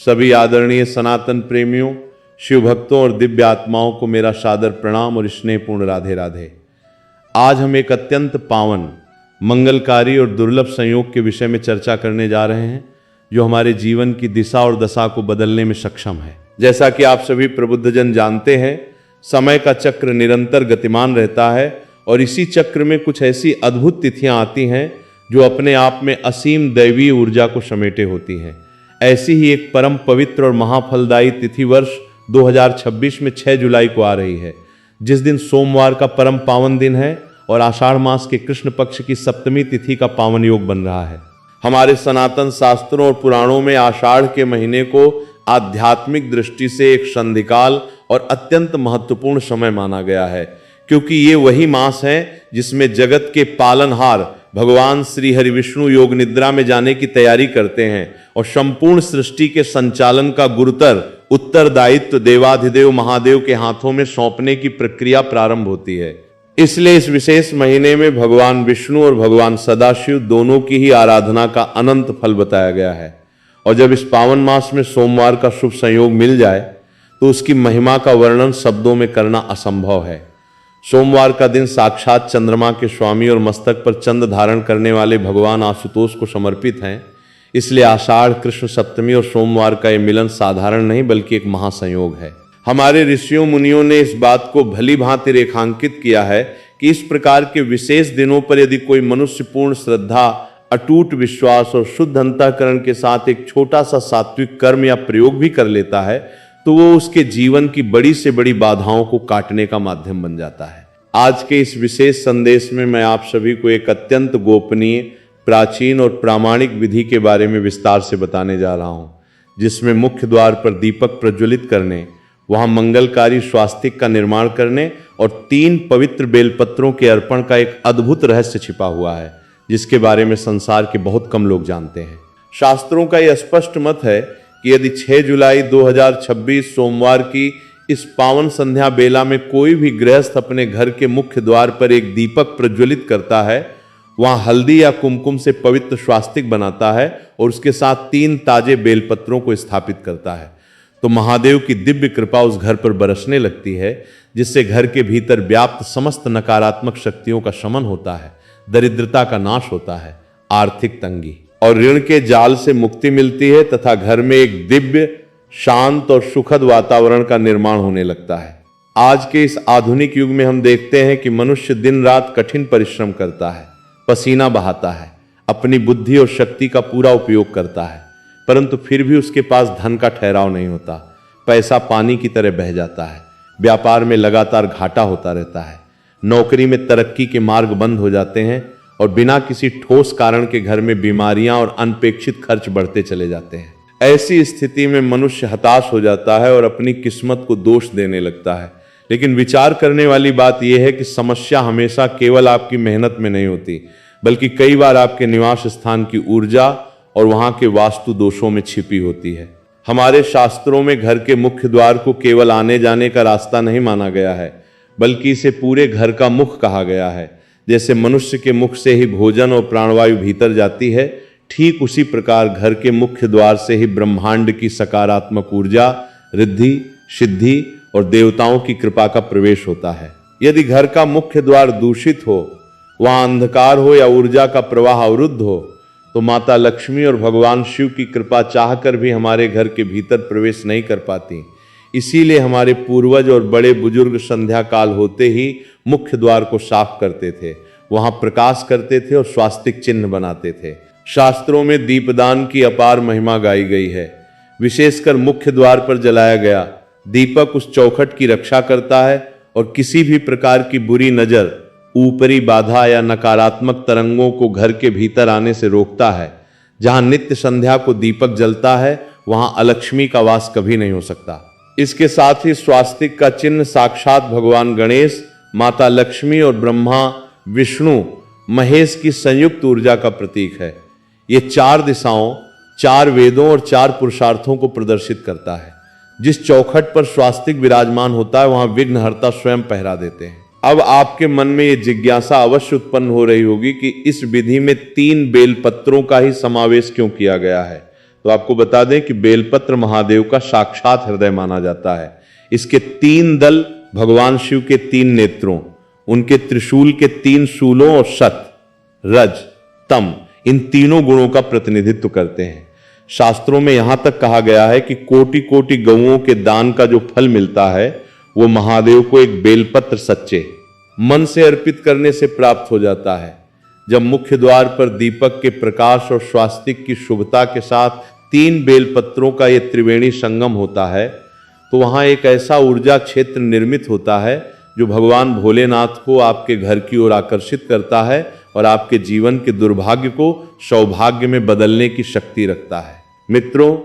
सभी आदरणीय सनातन प्रेमियों, शिव भक्तों और दिव्य आत्माओं को मेरा सादर प्रणाम और स्नेहपूर्ण राधे राधे। आज हम एक अत्यंत पावन, मंगलकारी और दुर्लभ संयोग के विषय में चर्चा करने जा रहे हैं, जो हमारे जीवन की दिशा और दशा को बदलने में सक्षम है। जैसा कि आप सभी प्रबुद्धजन जानते हैं, समय का चक्र निरंतर गतिमान रहता है और इसी चक्र में कुछ ऐसी अद्भुत तिथियां आती हैं जो अपने आप में असीम दैवीय ऊर्जा को समेटे होती हैं। ऐसी ही एक परम पवित्र और महाफलदायी तिथि वर्ष 2026 में 6 जुलाई को आ रही है, जिस दिन सोमवार का परम पावन दिन है और आषाढ़ मास के कृष्ण पक्ष की सप्तमी तिथि का पावन योग बन रहा है। हमारे सनातन शास्त्रों और पुराणों में आषाढ़ के महीने को आध्यात्मिक दृष्टि से एक संधिकाल और अत्यंत महत्वपूर्ण समय माना गया है, क्योंकि ये वही मास है जिसमें जगत के पालनहार भगवान श्री हरि विष्णु योग निद्रा में जाने की तैयारी करते हैं और संपूर्ण सृष्टि के संचालन का गुरुतर उत्तरदायित्व देवाधिदेव महादेव के हाथों में सौंपने की प्रक्रिया प्रारंभ होती है। इसलिए इस विशेष महीने में भगवान विष्णु और भगवान सदाशिव दोनों की ही आराधना का अनंत फल बताया गया है। और जब इस पावन मास में सोमवार का शुभ संयोग मिल जाए तो उसकी महिमा का वर्णन शब्दों में करना असंभव है। सोमवार का दिन साक्षात चंद्रमा के स्वामी और मस्तक पर चंद्र धारण करने वाले भगवान आशुतोष को समर्पित हैं। इसलिए आषाढ़ कृष्ण सप्तमी और सोमवार का यह मिलन साधारण नहीं बल्कि एक महासंयोग है। हमारे ऋषियों मुनियों ने इस बात को भली भांति रेखांकित किया है कि इस प्रकार के विशेष दिनों पर यदि कोई मनुष्य पूर्ण श्रद्धा, अटूट विश्वास और शुद्ध अंतःकरण के साथ एक छोटा सा सात्विक कर्म या प्रयोग भी कर लेता है तो वो उसके जीवन की बड़ी से बड़ी बाधाओं को काटने का माध्यम बन जाता है। आज के इस विशेष संदेश में मैं आप सभी को एक अत्यंत गोपनीय, प्राचीन और प्रामाणिक विधि के बारे में विस्तार से बताने जा रहा हूं, जिसमें मुख्य द्वार पर दीपक प्रज्वलित करने, वहां मंगलकारी स्वास्तिक का निर्माण करने और 3 पवित्र बेलपत्रों के अर्पण का एक अद्भुत रहस्य छिपा हुआ है, जिसके बारे में संसार के बहुत कम लोग जानते हैं। शास्त्रों का यह स्पष्ट मत है कि यदि 6 जुलाई 2026 सोमवार की इस पावन संध्या बेला में कोई भी गृहस्थ अपने घर के मुख्य द्वार पर एक दीपक प्रज्वलित करता है, वहां हल्दी या कुमकुम से पवित्र स्वास्तिक बनाता है और उसके साथ 3 ताजे बेलपत्रों को स्थापित करता है, तो महादेव की दिव्य कृपा उस घर पर बरसने लगती है, जिससे घर के भीतर व्याप्त समस्त नकारात्मक शक्तियों का शमन होता है, दरिद्रता का नाश होता है, आर्थिक तंगी और ऋण के जाल से मुक्ति मिलती है तथा घर में एक दिव्य, शांत और सुखद वातावरण का निर्माण होने लगता है। आज के इस आधुनिक युग में हम देखते हैं कि मनुष्य दिन रात कठिन परिश्रम करता है, पसीना बहाता है, अपनी बुद्धि और शक्ति का पूरा उपयोग करता है, परंतु फिर भी उसके पास धन का ठहराव नहीं होता। पैसा पानी की तरह बह जाता है, व्यापार में लगातार घाटा होता रहता है, नौकरी में तरक्की के मार्ग बंद हो जाते हैं और बिना किसी ठोस कारण के घर में बीमारियां और अनपेक्षित खर्च बढ़ते चले जाते हैं। ऐसी स्थिति में मनुष्य हताश हो जाता है और अपनी किस्मत को दोष देने लगता है। लेकिन विचार करने वाली बात यह है कि समस्या हमेशा केवल आपकी मेहनत में नहीं होती, बल्कि कई बार आपके निवास स्थान की ऊर्जा और वहां के वास्तु दोषों में छिपी होती है। हमारे शास्त्रों में घर के मुख्य द्वार को केवल आने जाने का रास्ता नहीं माना गया है, बल्कि इसे पूरे घर का मुख कहा गया है। जैसे मनुष्य के मुख से ही भोजन और प्राणवायु भीतर जाती है, ठीक उसी प्रकार घर के मुख्य द्वार से ही ब्रह्मांड की सकारात्मक ऊर्जा, रिद्धि, सिद्धि और देवताओं की कृपा का प्रवेश होता है। यदि घर का मुख्य द्वार दूषित हो, वहां अंधकार हो या ऊर्जा का प्रवाह अवरुद्ध हो, तो माता लक्ष्मी और भगवान शिव की कृपा चाहकर भी हमारे घर के भीतर प्रवेश नहीं कर पाती। इसीलिए हमारे पूर्वज और बड़े बुजुर्ग संध्या काल होते ही मुख्य द्वार को साफ करते थे, वहां प्रकाश करते थे और स्वास्तिक चिन्ह बनाते थे। शास्त्रों में दीपदान की अपार महिमा गाई गई है। विशेषकर मुख्य द्वार पर जलाया गया दीपक उस चौखट की रक्षा करता है और किसी भी प्रकार की बुरी नजर, ऊपरी बाधा या नकारात्मक तरंगों को घर के भीतर आने से रोकता है। जहां नित्य संध्या को दीपक जलता है, वहां अलक्ष्मी का वास कभी नहीं हो सकता। इसके साथ ही स्वास्तिक का चिन्ह साक्षात भगवान गणेश, माता लक्ष्मी और ब्रह्मा विष्णु महेश की संयुक्त ऊर्जा का प्रतीक है। ये 4 दिशाओं, 4 वेदों और 4 पुरुषार्थों को प्रदर्शित करता है। जिस चौखट पर स्वास्तिक विराजमान होता है, वहां विघ्नहर्ता स्वयं पहरा देते हैं। अब आपके मन में ये जिज्ञासा अवश्य उत्पन्न हो रही होगी कि इस विधि में 3 बेलपत्रों का ही समावेश क्यों किया गया है। तो आपको बता दें कि बेलपत्र महादेव का साक्षात हृदय माना जाता है। इसके 3 दल भगवान शिव के 3 नेत्रों, उनके त्रिशूल के 3 शूलों और सत, रज, तम, इन तीनों गुणों का प्रतिनिधित्व करते हैं। शास्त्रों में यहां तक कहा गया है कि कोटि कोटि गौओं के दान का जो फल मिलता है वो महादेव को एक बेलपत्र सच्चे मन से अर्पित करने से प्राप्त हो जाता है। जब मुख्य द्वार पर दीपक के प्रकाश और स्वास्तिक की शुभता के साथ 3 बेलपत्रों का यह त्रिवेणी संगम होता है तो वहां एक ऐसा ऊर्जा क्षेत्र निर्मित होता है जो भगवान भोलेनाथ को आपके घर की ओर आकर्षित करता है और आपके जीवन के दुर्भाग्य को सौभाग्य में बदलने की शक्ति रखता है। मित्रों,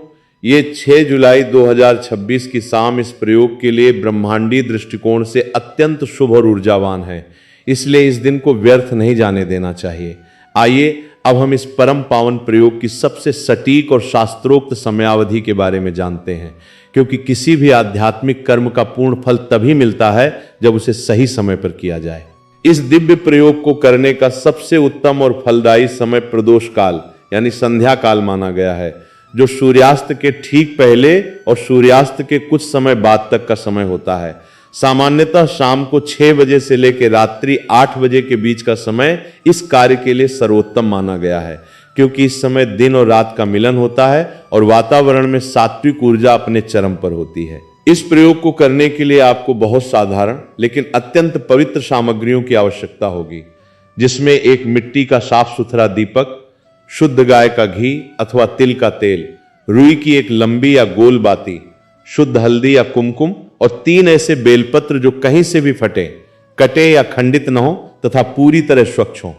ये 6 जुलाई 2026 की शाम इस प्रयोग के लिए ब्रह्मांडीय दृष्टिकोण से अत्यंत शुभ और ऊर्जावान है, इसलिए इस दिन को व्यर्थ नहीं जाने देना चाहिए। आइए अब हम इस परम पावन प्रयोग की सबसे सटीक और शास्त्रोक्त समयावधि के बारे में जानते हैं, क्योंकि किसी भी आध्यात्मिक कर्म का पूर्ण फल तभी मिलता है जब उसे सही समय पर किया जाए। इस दिव्य प्रयोग को करने का सबसे उत्तम और फलदायी समय प्रदोष काल यानी संध्या काल माना गया है, जो सूर्यास्त के ठीक पहले और सूर्यास्त के कुछ समय बाद तक का समय होता है। सामान्यतः शाम को 6 बजे से लेकर रात्रि 8 बजे के बीच का समय इस कार्य के लिए सर्वोत्तम माना गया है, क्योंकि इस समय दिन और रात का मिलन होता है और वातावरण में सात्विक ऊर्जा अपने चरम पर होती है। इस प्रयोग को करने के लिए आपको बहुत साधारण लेकिन अत्यंत पवित्र सामग्रियों की आवश्यकता होगी, जिसमें एक मिट्टी का साफ सुथरा दीपक, शुद्ध गाय का घी अथवा तिल का तेल, रुई की एक लंबी या गोल बाती, शुद्ध हल्दी या कुमकुम और 3 ऐसे बेलपत्र जो कहीं से भी फटे, कटे या खंडित न हो तथा पूरी तरह स्वच्छ हो।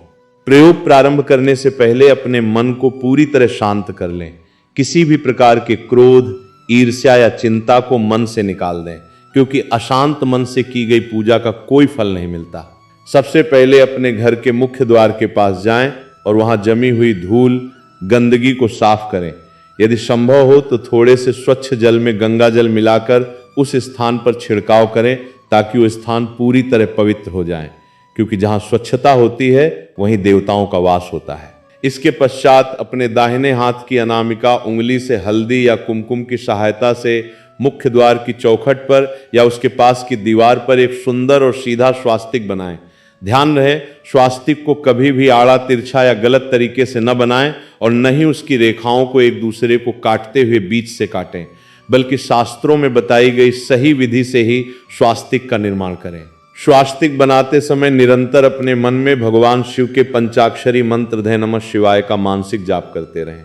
प्रयोग प्रारंभ करने से पहले अपने मन को पूरी तरह शांत कर लें। किसी भी प्रकार के क्रोध, ईर्ष्या या चिंता को मन से निकाल दें, क्योंकि अशांत मन से की गई पूजा का कोई फल नहीं मिलता। सबसे पहले अपने घर के मुख्य द्वार के पास जाएं और वहां जमी हुई धूल, गंदगी को साफ करें। यदि संभव हो तो थोड़े से स्वच्छ जल में गंगा जल मिलाकर उस स्थान पर छिड़काव करें ताकि वो स्थान पूरी तरह पवित्र हो जाए, क्योंकि जहां स्वच्छता होती है वहीं देवताओं का वास होता है। इसके पश्चात अपने दाहिने हाथ की अनामिका उंगली से हल्दी या कुमकुम की सहायता से मुख्य द्वार की चौखट पर या उसके पास की दीवार पर एक सुंदर और सीधा स्वास्तिक बनाएं। ध्यान रहे, स्वास्तिक को कभी भी आड़ा तिरछा या गलत तरीके से न बनाएं और न ही उसकी रेखाओं को एक दूसरे को काटते हुए बीच से काटें, बल्कि शास्त्रों में बताई गई सही विधि से ही स्वास्तिक का निर्माण करें। स्वास्तिक बनाते समय निरंतर अपने मन में भगवान शिव के पंचाक्षरी मंत्र धै नमः शिवाय का मानसिक जाप करते रहें,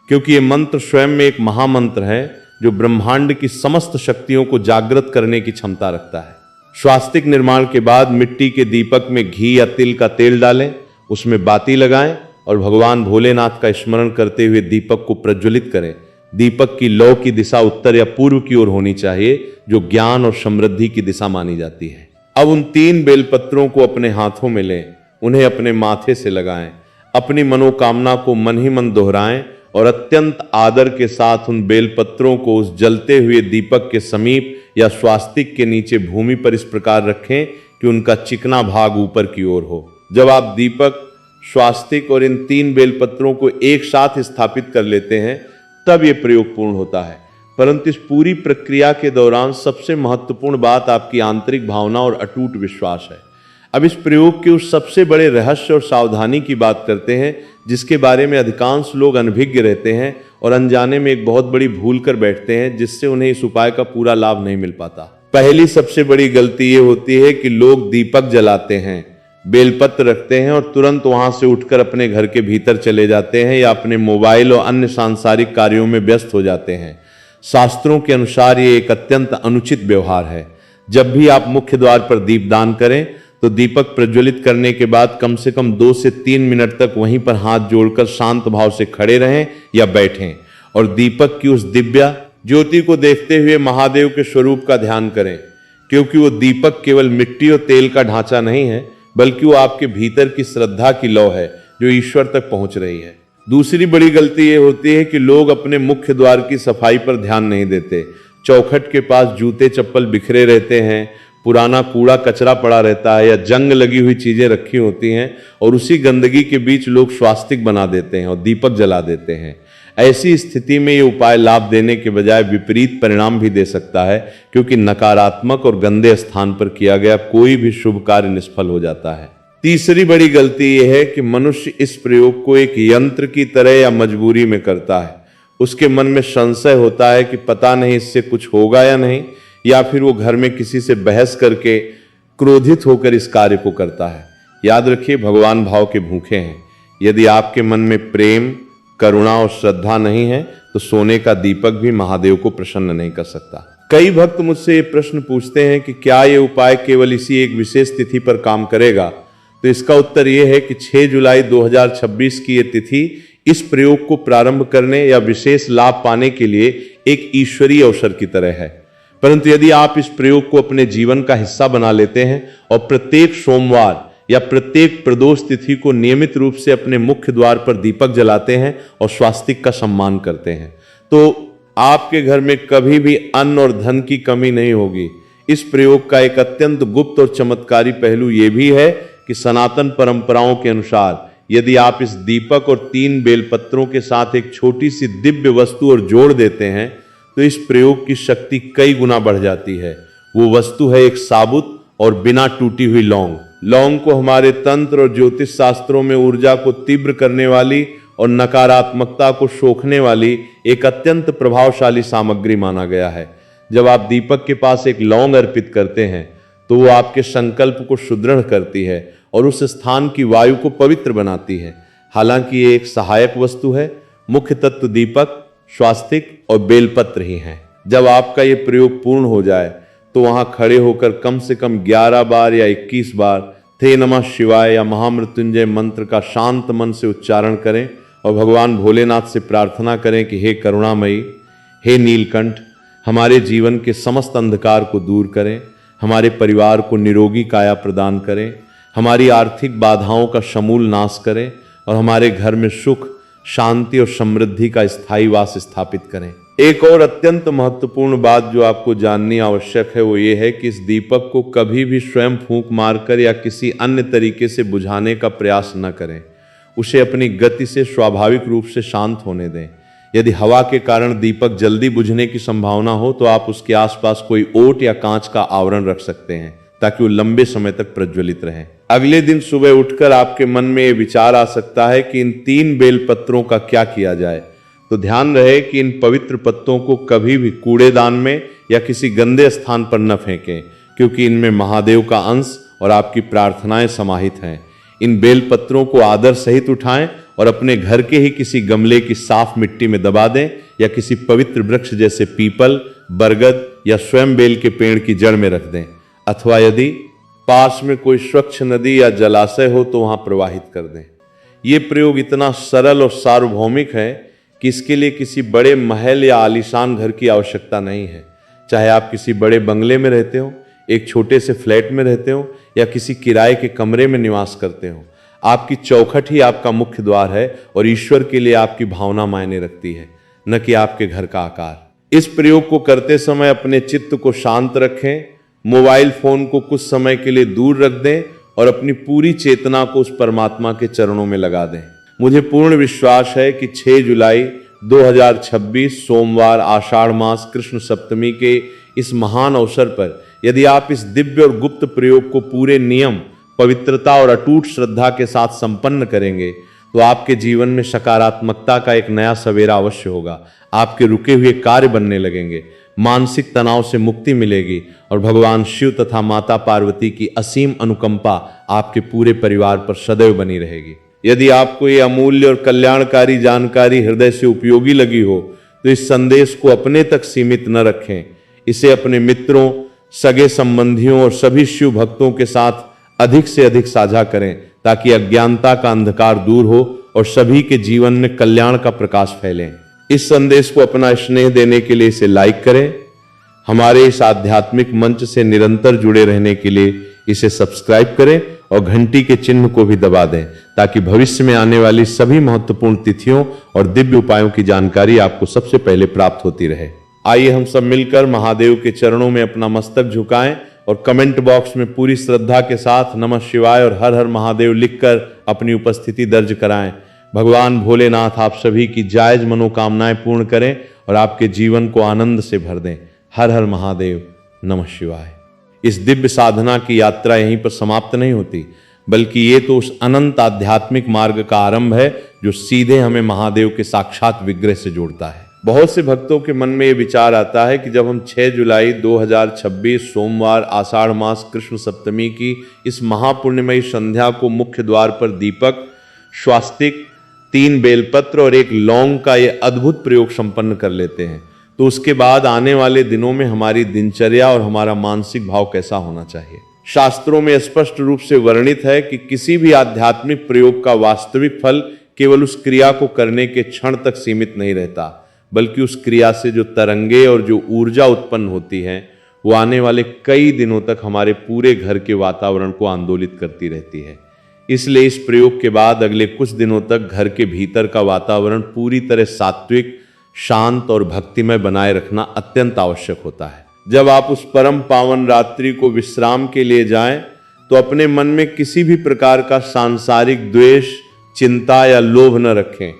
क्योंकि ये मंत्र स्वयं में एक महामंत्र है जो ब्रह्मांड की समस्त शक्तियों को जागृत करने की क्षमता रखता है। स्वास्तिक निर्माण के बाद मिट्टी के दीपक में घी या तिल का तेल डालें, उसमें बाती लगाएं और भगवान भोलेनाथ का स्मरण करते हुए दीपक को प्रज्वलित करें। दीपक की लौ की दिशा उत्तर या पूर्व की ओर होनी चाहिए, जो ज्ञान और समृद्धि की दिशा मानी जाती है। अब उन 3 बेलपत्रों को अपने हाथों में लें, उन्हें अपने माथे से लगाएं, अपनी मनोकामना को मन ही मन दोहराएं और अत्यंत आदर के साथ उन बेलपत्रों को उस जलते हुए दीपक के समीप या स्वास्तिक के नीचे भूमि पर इस प्रकार रखें कि उनका चिकना भाग ऊपर की ओर हो। जब आप दीपक, स्वास्तिक और इन 3 बेलपत्रों को एक साथ स्थापित कर लेते हैं तब यह प्रयोग पूर्ण होता है। परंतु इस पूरी प्रक्रिया के दौरान सबसे महत्वपूर्ण बात आपकी आंतरिक भावना और अटूट विश्वास है। अब इस प्रयोग के उस सबसे बड़े रहस्य और सावधानी की बात करते हैं जिसके बारे में अधिकांश लोग अनभिज्ञ रहते हैं और अनजाने में एक बहुत बड़ी भूल कर बैठते हैं, जिससे उन्हें इस उपाय का पूरा लाभ नहीं मिल पाता। पहली सबसे बड़ी गलती ये होती है कि लोग दीपक जलाते हैं, बेलपत्र रखते हैं और तुरंत वहां से उठकर अपने घर के भीतर चले जाते हैं या अपने मोबाइल और अन्य सांसारिक कार्यों में व्यस्त हो जाते हैं। शास्त्रों के अनुसार ये एक अत्यंत अनुचित व्यवहार है। जब भी आप मुख्य द्वार पर दीपदान करें तो दीपक प्रज्वलित करने के बाद कम से कम 2 से 3 मिनट तक वहीं पर हाथ जोड़कर शांत भाव से खड़े रहें या बैठें और दीपक की उस दिव्य ज्योति को देखते हुए महादेव के स्वरूप का ध्यान करें, क्योंकि वो दीपक केवल मिट्टी और तेल का ढांचा नहीं है, बल्कि वो आपके भीतर की श्रद्धा की लौ है जो ईश्वर तक पहुंच रही है। दूसरी बड़ी गलती ये होती है कि लोग अपने मुख्य द्वार की सफाई पर ध्यान नहीं देते। चौखट के पास जूते चप्पल बिखरे रहते हैं, पुराना कूड़ा कचरा पड़ा रहता है या जंग लगी हुई चीजें रखी होती हैं और उसी गंदगी के बीच लोग स्वास्तिक बना देते हैं और दीपक जला देते हैं। ऐसी स्थिति में ये उपाय लाभ देने के बजाय विपरीत परिणाम भी दे सकता है, क्योंकि नकारात्मक और गंदे स्थान पर किया गया कोई भी शुभ कार्य निष्फल हो जाता है। तीसरी बड़ी गलती यह है कि मनुष्य इस प्रयोग को एक यंत्र की तरह या मजबूरी में करता है। उसके मन में संशय होता है कि पता नहीं इससे कुछ होगा या नहीं, या फिर वो घर में किसी से बहस करके क्रोधित होकर इस कार्य को करता है। याद रखिए, भगवान भाव के भूखे हैं। यदि आपके मन में प्रेम, करुणा और श्रद्धा नहीं है तो सोने का दीपक भी महादेव को प्रसन्न नहीं कर सकता। कई भक्त मुझसे ये प्रश्न पूछते हैं कि क्या ये उपाय केवल इसी एक विशेष तिथि पर काम करेगा? तो इसका उत्तर ये है कि 6 जुलाई 2026 की ये तिथि इस प्रयोग को प्रारंभ करने या विशेष लाभ पाने के लिए एक ईश्वरीय अवसर की तरह है। परंतु यदि आप इस प्रयोग को अपने जीवन का हिस्सा बना लेते हैं और प्रत्येक सोमवार या प्रत्येक प्रदोष तिथि को नियमित रूप से अपने मुख्य द्वार पर दीपक जलाते हैं और स्वास्तिक का सम्मान करते हैं, तो आपके घर में कभी भी अन्न और धन की कमी नहीं होगी। इस प्रयोग का एक अत्यंत गुप्त और चमत्कारी पहलू यह भी है कि सनातन परंपराओं के अनुसार यदि आप इस दीपक और 3 बेलपत्रों के साथ एक छोटी सी दिव्य वस्तु और जोड़ देते हैं तो इस प्रयोग की शक्ति कई गुना बढ़ जाती है। वो वस्तु है एक साबुत और बिना टूटी हुई लौंग। लौंग को हमारे तंत्र और ज्योतिष शास्त्रों में ऊर्जा को तीव्र करने वाली और नकारात्मकता को सोखने वाली एक अत्यंत प्रभावशाली सामग्री माना गया है। जब आप दीपक के पास एक लौंग अर्पित करते हैं तो वो आपके संकल्प को सुदृढ़ करती है और उस स्थान की वायु को पवित्र बनाती है। हालांकि ये एक सहायक वस्तु है, मुख्य तत्व दीपक, स्वास्तिक और बेलपत्र ही हैं। जब आपका ये प्रयोग पूर्ण हो जाए तो वहां खड़े होकर कम से कम 11 बार या 21 बार थे नमः शिवाय या महामृत्युंजय मंत्र का शांत मन से उच्चारण करें और भगवान भोलेनाथ से प्रार्थना करें कि हे करुणामयी, हे नीलकंठ, हमारे जीवन के समस्त अंधकार को दूर करें, हमारे परिवार को निरोगी काया प्रदान करें, हमारी आर्थिक बाधाओं का समूल नाश करें और हमारे घर में सुख, शांति और समृद्धि का स्थायी वास स्थापित करें। एक और अत्यंत महत्वपूर्ण बात जो आपको जाननी आवश्यक है वो ये है कि इस दीपक को कभी भी स्वयं फूंक मारकर या किसी अन्य तरीके से बुझाने का प्रयास न करें। उसे अपनी गति से स्वाभाविक रूप से शांत होने दें। यदि हवा के कारण दीपक जल्दी बुझने की संभावना हो तो आप उसके आसपास कोई ओट या कांच का आवरण रख सकते हैं ताकि वो लंबे समय तक प्रज्वलित रहे। अगले दिन सुबह उठकर आपके मन में ये विचार आ सकता है कि इन 3 बेलपत्रों का क्या किया जाए। तो ध्यान रहे कि इन पवित्र पत्तों को कभी भी कूड़ेदान में या किसी गंदे स्थान पर न फेंकें, क्योंकि इनमें महादेव का अंश और आपकी प्रार्थनाएं समाहित हैं। इन बेलपत्रों को आदर सहित उठाएं और अपने घर के ही किसी गमले की साफ मिट्टी में दबा दें या किसी पवित्र वृक्ष जैसे पीपल, बरगद या स्वयं बेल के पेड़ की जड़ में रख दें, अथवा यदि पास में कोई स्वच्छ नदी या जलाशय हो तो वहां प्रवाहित कर दें। ये प्रयोग इतना सरल और सार्वभौमिक है कि इसके लिए किसी बड़े महल या आलीशान घर की आवश्यकता नहीं है। चाहे आप किसी बड़े बंगले में रहते हो, एक छोटे से फ्लैट में रहते हो या किसी किराए के कमरे में निवास करते हो, आपकी चौखट ही आपका मुख्य द्वार है और ईश्वर के लिए आपकी भावना मायने रखती है, न कि आपके घर का आकार। इस प्रयोग को करते समय अपने चित्त को शांत रखें, मोबाइल फोन को कुछ समय के लिए दूर रख दें और अपनी पूरी चेतना को उस परमात्मा के चरणों में लगा दें। मुझे पूर्ण विश्वास है कि 6 जुलाई 2026 सोमवार आषाढ़ मास कृष्ण सप्तमी के इस महान अवसर पर यदि आप इस दिव्य और गुप्त प्रयोग को पूरे नियम, पवित्रता और अटूट श्रद्धा के साथ संपन्न करेंगे तो आपके जीवन में सकारात्मकता का एक नया सवेरा अवश्य होगा। आपके रुके हुए कार्य बनने लगेंगे, मानसिक तनाव से मुक्ति मिलेगी और भगवान शिव तथा माता पार्वती की असीम अनुकंपा आपके पूरे परिवार पर सदैव बनी रहेगी। यदि आपको ये अमूल्य और कल्याणकारी जानकारी हृदय से उपयोगी लगी हो तो इस संदेश को अपने तक सीमित न रखें। इसे अपने मित्रों, सगे संबंधियों और सभी शिव भक्तों के साथ अधिक से अधिक साझा करें ताकि अज्ञानता का अंधकार दूर हो और सभी के जीवन में कल्याण का प्रकाश फैले। इस संदेश को अपना स्नेह देने के लिए इसे लाइक करें। हमारे इस आध्यात्मिक मंच से निरंतर जुड़े रहने के लिए इसे सब्सक्राइब करें और घंटी के चिन्ह को भी दबा दें ताकि भविष्य में आने वाली सभी महत्वपूर्ण तिथियों और दिव्य उपायों की जानकारी आपको सबसे पहले प्राप्त होती रहे। आइए हम सब मिलकर महादेव के चरणों में अपना मस्तक झुकाएं और कमेंट बॉक्स में पूरी श्रद्धा के साथ नमः शिवाय और हर हर महादेव लिखकर अपनी उपस्थिति दर्ज कराएं। भगवान भोलेनाथ आप सभी की जायज मनोकामनाएं पूर्ण करें और आपके जीवन को आनंद से भर दें। हर हर महादेव, नमः शिवाय। इस दिव्य साधना की यात्रा यहीं पर समाप्त नहीं होती, बल्कि ये तो उस अनंत आध्यात्मिक मार्ग का आरंभ है जो सीधे हमें महादेव के साक्षात विग्रह से जोड़ता है। बहुत से भक्तों के मन में ये विचार आता है कि जब हम 6 जुलाई 2026 सोमवार आषाढ़ मास कृष्ण सप्तमी की इस महापुण्यमयी संध्या को मुख्य द्वार पर दीपक, स्वास्तिक, 3 बेलपत्र और 1 लौंग का ये अद्भुत प्रयोग संपन्न कर लेते हैं, तो उसके बाद आने वाले दिनों में हमारी दिनचर्या और हमारा मानसिक भाव कैसा होना चाहिए। शास्त्रों में स्पष्ट रूप से वर्णित है कि किसी भी आध्यात्मिक प्रयोग का वास्तविक फल केवल उस क्रिया को करने के क्षण तक सीमित नहीं रहता, बल्कि उस क्रिया से जो तरंगे और जो ऊर्जा उत्पन्न होती है वो आने वाले कई दिनों तक हमारे पूरे घर के वातावरण को आंदोलित करती रहती है। इसलिए इस प्रयोग के बाद अगले कुछ दिनों तक घर के भीतर का वातावरण पूरी तरह सात्विक, शांत और भक्तिमय बनाए रखना अत्यंत आवश्यक होता है। जब आप उस परम पावन रात्रि को विश्राम के लिए जाएं, तो अपने मन में किसी भी प्रकार का सांसारिक द्वेष, चिंता या लोभ न रखें,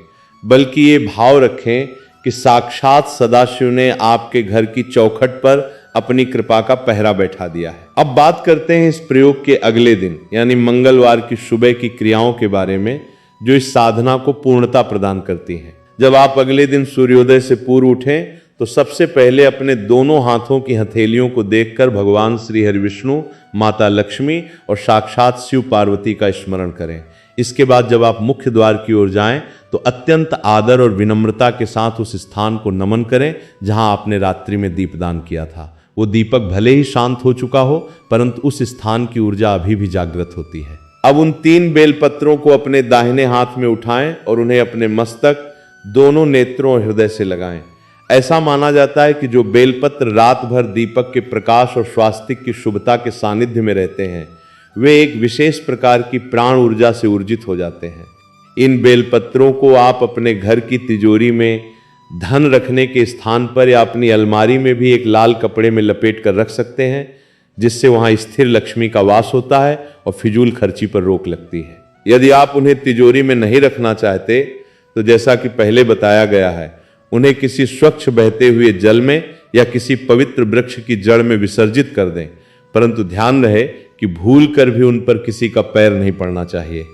बल्कि ये भाव रखें कि साक्षात सदाशिव ने आपके घर की चौखट पर अपनी कृपा का पहरा बैठा दिया है। अब बात करते हैं इस प्रयोग के अगले दिन यानी मंगलवार की सुबह की क्रियाओं के बारे में, जो इस साधना को पूर्णता प्रदान करती हैं। जब आप अगले दिन सूर्योदय से पूर्व उठें तो सबसे पहले अपने दोनों हाथों की हथेलियों को देखकर भगवान श्री हरि विष्णु, माता लक्ष्मी और साक्षात शिव पार्वती का स्मरण करें। इसके बाद जब आप मुख्य द्वार की ओर जाएं तो अत्यंत आदर और विनम्रता के साथ उस स्थान को नमन करें जहां आपने रात्रि में दीपदान किया था। वो दीपक भले ही शांत हो चुका हो, परंतु उस स्थान की ऊर्जा अभी भी जागृत होती है। अब उन 3 बेलपत्रों को अपने दाहिने हाथ में उठाएं और उन्हें अपने मस्तक, दोनों नेत्रों और हृदय से लगाएं। ऐसा माना जाता है कि जो बेलपत्र रात भर दीपक के प्रकाश और स्वास्तिक की शुभता के सानिध्य में रहते हैं, वे एक विशेष प्रकार की प्राण ऊर्जा से ऊर्जित हो जाते हैं। इन बेलपत्रों को आप अपने घर की तिजोरी में, धन रखने के स्थान पर या अपनी अलमारी में भी एक लाल कपड़े में लपेट कर रख सकते हैं, जिससे वहां स्थिर लक्ष्मी का वास होता है और फिजूल खर्ची पर रोक लगती है। यदि आप उन्हें तिजोरी में नहीं रखना चाहते तो जैसा कि पहले बताया गया है, उन्हें किसी स्वच्छ बहते हुए जल में या किसी पवित्र वृक्ष की जड़ में विसर्जित कर दें, परंतु ध्यान रहे कि भूल कर भी उन पर किसी का पैर नहीं पड़ना चाहिए।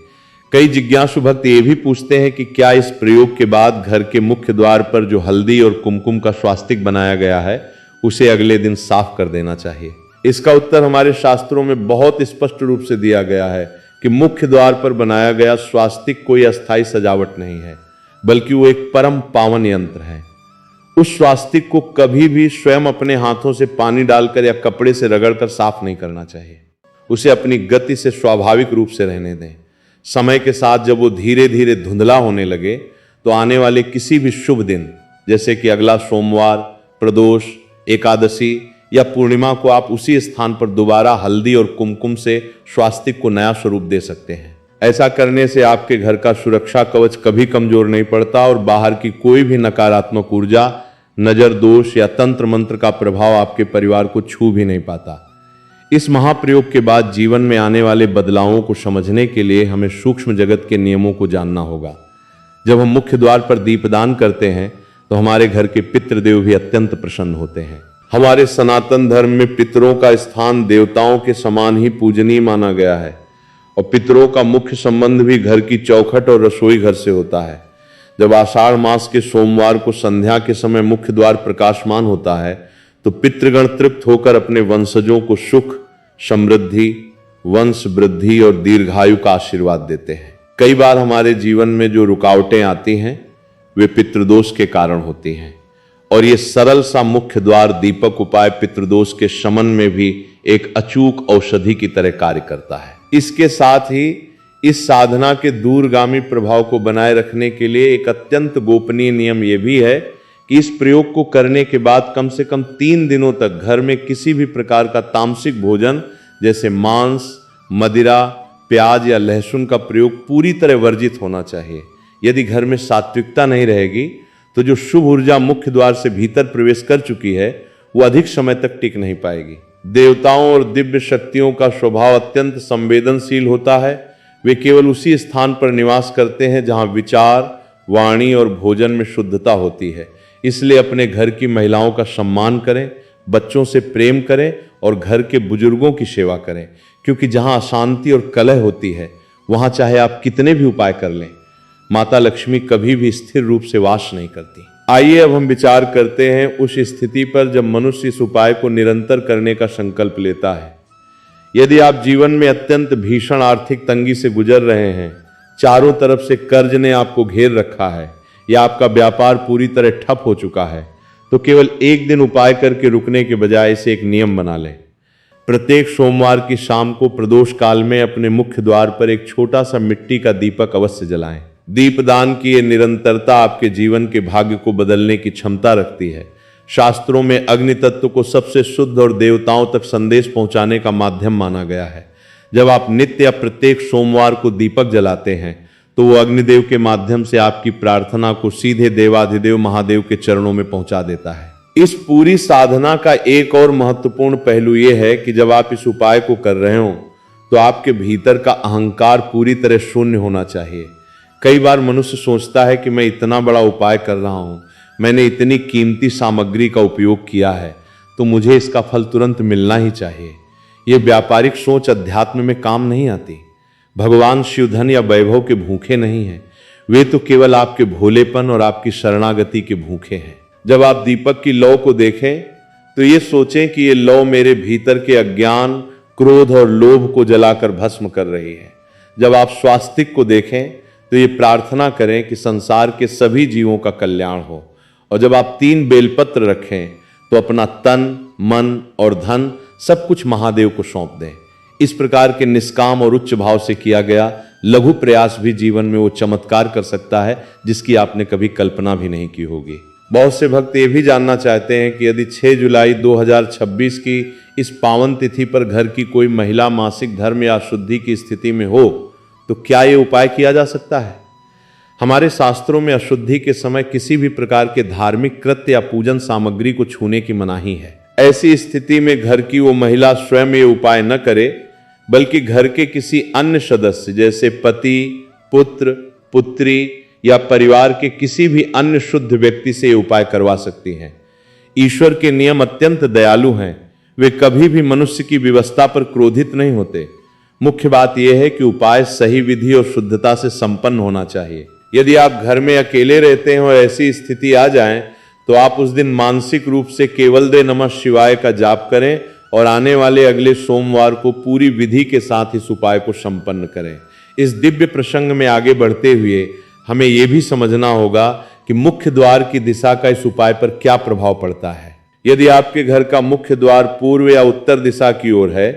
कई जिज्ञासु भक्त ये भी पूछते हैं कि क्या इस प्रयोग के बाद घर के मुख्य द्वार पर जो हल्दी और कुमकुम का स्वास्तिक बनाया गया है उसे अगले दिन साफ कर देना चाहिए। इसका उत्तर हमारे शास्त्रों में बहुत स्पष्ट रूप से दिया गया है कि मुख्य द्वार पर बनाया गया स्वास्तिक कोई अस्थायी सजावट नहीं है, बल्कि वो एक परम पावन यंत्र है। उस स्वास्तिक को कभी भी स्वयं अपने हाथों से पानी डालकर या कपड़े से रगड़कर साफ नहीं करना चाहिए। उसे अपनी गति से स्वाभाविक रूप से रहने दें। समय के साथ जब वो धीरे धीरे धुंधला होने लगे तो आने वाले किसी भी शुभ दिन, जैसे कि अगला सोमवार, प्रदोष, एकादशी या पूर्णिमा को आप उसी स्थान पर दोबारा हल्दी और कुमकुम से स्वास्तिक को नया स्वरूप दे सकते हैं। ऐसा करने से आपके घर का सुरक्षा कवच कभी कमजोर नहीं पड़ता और बाहर की कोई भी नकारात्मक ऊर्जा, नजर दोष या तंत्र मंत्र का प्रभाव आपके परिवार को छू भी नहीं पाता। इस महाप्रयोग के बाद जीवन में आने वाले बदलावों को समझने के लिए हमें सूक्ष्म जगत के नियमों को जानना होगा। जब हम मुख्य द्वार पर दीपदान करते हैं तो हमारे घर के पितृदेव भी अत्यंत प्रसन्न होते हैं। हमारे सनातन धर्म में पितरों का स्थान देवताओं के समान ही पूजनीय माना गया है और पितरों का मुख्य संबंध भी घर की चौखट और रसोई घर से होता है। जब आषाढ़ मास के सोमवार को संध्या के समय मुख्य द्वार प्रकाशमान होता है तो पितृगण तृप्त होकर अपने वंशजों को सुख, समृद्धि, वंश वृद्धि और दीर्घायु का आशीर्वाद देते हैं। कई बार हमारे जीवन में जो रुकावटें आती हैं वे पितृदोष के कारण होती हैं और ये सरल सा मुख्य द्वार दीपक उपाय पितृदोष के शमन में भी एक अचूक औषधि की तरह कार्य करता है। इसके साथ ही इस साधना के दूरगामी प्रभाव को बनाए रखने के लिए एक अत्यंत गोपनीय नियम यह भी है कि इस प्रयोग को करने के बाद कम से कम 3 दिनों तक घर में किसी भी प्रकार का तामसिक भोजन जैसे मांस, मदिरा, प्याज या लहसुन का प्रयोग पूरी तरह वर्जित होना चाहिए। यदि घर में सात्विकता नहीं रहेगी तो जो शुभ ऊर्जा मुख्य द्वार से भीतर प्रवेश कर चुकी है वो अधिक समय तक टिक नहीं पाएगी। देवताओं और दिव्य शक्तियों का स्वभाव अत्यंत संवेदनशील होता है। वे केवल उसी स्थान पर निवास करते हैं जहां विचार, वाणी और भोजन में शुद्धता होती है। इसलिए अपने घर की महिलाओं का सम्मान करें, बच्चों से प्रेम करें और घर के बुजुर्गों की सेवा करें, क्योंकि जहां अशांति और कलह होती है वहां चाहे आप कितने भी उपाय कर लें, माता लक्ष्मी कभी भी स्थिर रूप से वास नहीं करती। आइए अब हम विचार करते हैं उस स्थिति पर जब मनुष्य इस उपाय को निरंतर करने का संकल्प लेता है। यदि आप जीवन में अत्यंत भीषण आर्थिक तंगी से गुजर रहे हैं, चारों तरफ से कर्ज ने आपको घेर रखा है या आपका व्यापार पूरी तरह ठप हो चुका है, तो केवल एक दिन उपाय करके रुकने के बजाय इसे एक नियम बना लें। प्रत्येक सोमवार की शाम को प्रदोष काल में अपने मुख्य द्वार पर एक छोटा सा मिट्टी का दीपक अवश्य जलाएं। दीपदान की ये निरंतरता आपके जीवन के भाग्य को बदलने की क्षमता रखती है। शास्त्रों में अग्नि तत्व को सबसे शुद्ध और देवताओं तक संदेश पहुंचाने का माध्यम माना गया है। जब आप नित्य या प्रत्येक सोमवार को दीपक जलाते हैं तो वो अग्निदेव के माध्यम से आपकी प्रार्थना को सीधे देवाधिदेव महादेव के चरणों में पहुंचा देता है। इस पूरी साधना का एक और महत्वपूर्ण पहलू यह है कि जब आप इस उपाय को कर रहे हो तो आपके भीतर का अहंकार पूरी तरह शून्य होना चाहिए। कई बार मनुष्य सोचता है कि मैं इतना बड़ा उपाय कर रहा हूं, मैंने इतनी कीमती सामग्री का उपयोग किया है, तो मुझे इसका फल तुरंत मिलना ही चाहिए। यह व्यापारिक सोच अध्यात्म में काम नहीं आती। भगवान शिव धन या वैभव के भूखे नहीं हैं, वे तो केवल आपके भोलेपन और आपकी शरणागति के भूखे हैं। जब आप दीपक की लौ को देखें तो ये सोचें कि ये लौ मेरे भीतर के अज्ञान, क्रोध और लोभ को जलाकर भस्म कर रही है। जब आप स्वास्तिक को देखें तो ये प्रार्थना करें कि संसार के सभी जीवों का कल्याण हो। और जब आप 3 बेलपत्र रखें तो अपना तन, मन और धन सब कुछ महादेव को सौंप दें। इस प्रकार के निष्काम और उच्च भाव से किया गया लघु प्रयास भी जीवन में वो चमत्कार कर सकता है जिसकी आपने कभी कल्पना भी नहीं की होगी। बहुत से भक्त ये भी जानना चाहते हैं कि यदि 6 जुलाई 2026 की इस पावन तिथि पर घर की कोई महिला मासिक धर्म या अशुद्धि की स्थिति में हो तो क्या ये उपाय किया जा सकता है। हमारे शास्त्रों में अशुद्धि के समय किसी भी प्रकार के धार्मिक कृत्य या पूजन सामग्री को छूने की मनाही है। ऐसी स्थिति में घर की वो महिला स्वयं ये उपाय न करे, बल्कि घर के किसी अन्य सदस्य जैसे पति, पुत्र, पुत्री या परिवार के किसी भी अन्य शुद्ध व्यक्ति से ये उपाय करवा सकती हैं। ईश्वर के नियम अत्यंत दयालु हैं, वे कभी भी मनुष्य की व्यवस्था पर क्रोधित नहीं होते। मुख्य बात यह है कि उपाय सही विधि और शुद्धता से संपन्न होना चाहिए। यदि आप घर में अकेले रहते हैं और ऐसी स्थिति आ जाए तो आप उस दिन मानसिक रूप से केवल दे नमः शिवाय का जाप करें और आने वाले अगले सोमवार को पूरी विधि के साथ इस उपाय को संपन्न करें। इस दिव्य प्रसंग में आगे बढ़ते हुए हमें यह भी समझना होगा कि मुख्य द्वार की दिशा का इस उपाय पर क्या प्रभाव पड़ता है। यदि आपके घर का मुख्य द्वार पूर्व या उत्तर दिशा की ओर है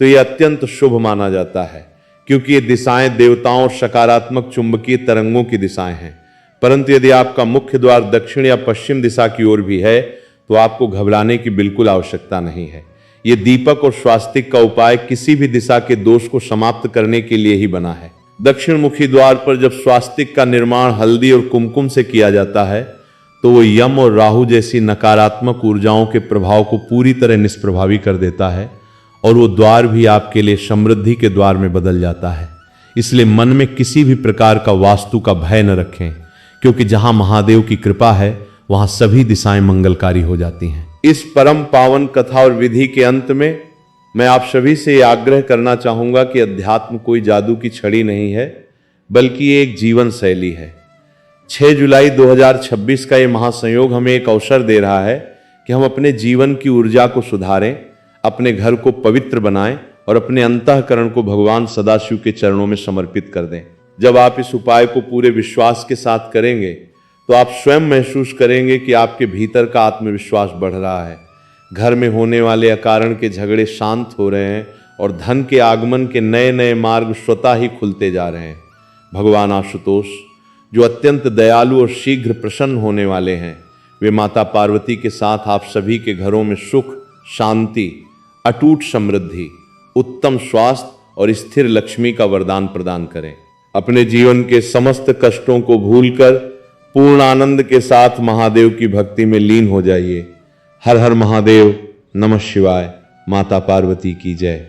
तो यह अत्यंत शुभ माना जाता है, क्योंकि ये दिशाएं देवताओं और सकारात्मक चुंबकीय तरंगों की दिशाएं हैं। परंतु यदि आपका मुख्य द्वार दक्षिण या पश्चिम दिशा की ओर भी है तो आपको घबराने की बिल्कुल आवश्यकता नहीं है। ये दीपक और स्वास्तिक का उपाय किसी भी दिशा के दोष को समाप्त करने के लिए ही बना है। दक्षिण मुखी द्वार पर जब स्वास्तिक का निर्माण हल्दी और कुमकुम से किया जाता है तो वो यम और राहु जैसी नकारात्मक ऊर्जाओं के प्रभाव को पूरी तरह निष्प्रभावी कर देता है और वो द्वार भी आपके लिए समृद्धि के द्वार में बदल जाता है। इसलिए मन में किसी भी प्रकार का वास्तु का भय न रखें, क्योंकि जहां महादेव की कृपा है वहां सभी दिशाएं मंगलकारी हो जाती हैं। इस परम पावन कथा और विधि के अंत में मैं आप सभी से यह आग्रह करना चाहूंगा कि अध्यात्म कोई जादू की छड़ी नहीं है, बल्कि ये एक जीवन शैली है। 6 जुलाई 2026 का ये महासंयोग हमें एक अवसर दे रहा है कि हम अपने जीवन की ऊर्जा को सुधारें, अपने घर को पवित्र बनाएं और अपने अंतःकरण को भगवान सदाशिव के चरणों में समर्पित कर दें। जब आप इस उपाय को पूरे विश्वास के साथ करेंगे तो आप स्वयं महसूस करेंगे कि आपके भीतर का आत्मविश्वास बढ़ रहा है। घर में होने वाले अकारण के झगड़े शांत हो रहे हैं और धन के आगमन के नए नए मार्ग स्वतः ही खुलते जा रहे हैं। भगवान आशुतोष, जो अत्यंत दयालु और शीघ्र प्रसन्न होने वाले हैं, वे माता पार्वती के साथ आप सभी के घरों में सुख, शांति, अटूट समृद्धि, उत्तम स्वास्थ्य और स्थिर लक्ष्मी का वरदान प्रदान करें। अपने जीवन के समस्त कष्टों को भूलकर पूर्ण आनंद के साथ महादेव की भक्ति में लीन हो जाइए। हर हर महादेव, नमः शिवाय, माता पार्वती की जय।